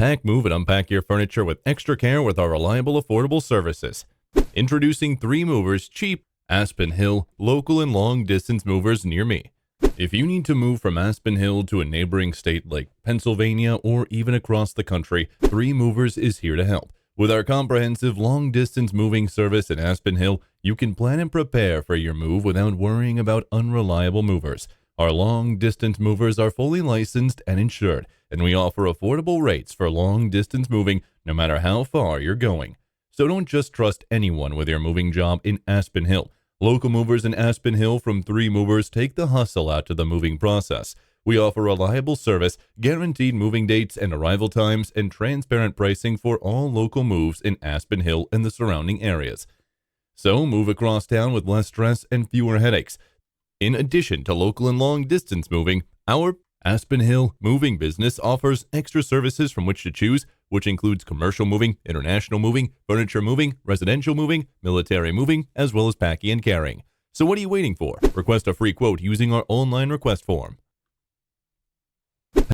Pack, move, and unpack your furniture with extra care with our reliable, affordable services. Introducing 3 movers, cheap, Aspen Hill, local and long-distance movers near me. If you need to move from Aspen Hill to a neighboring state like Pennsylvania or even across the country, 3 Movers is here to help. With our comprehensive long-distance moving service in Aspen Hill, you can plan and prepare for your move without worrying about unreliable movers. Our long-distance movers are fully licensed and insured, and we offer affordable rates for long-distance moving no matter how far you're going. So don't just trust anyone with your moving job in Aspen Hill. Local movers in Aspen Hill from 3 Movers take the hustle out to the moving process. We offer reliable service, guaranteed moving dates and arrival times, and transparent pricing for all local moves in Aspen Hill and the surrounding areas. So move across town with less stress and fewer headaches. In addition to local and long-distance moving, our Aspen Hill moving business offers extra services from which to choose, which includes commercial moving, international moving, furniture moving, residential moving, military moving, as well as packing and carrying. So what are you waiting for? Request a free quote using our online request form.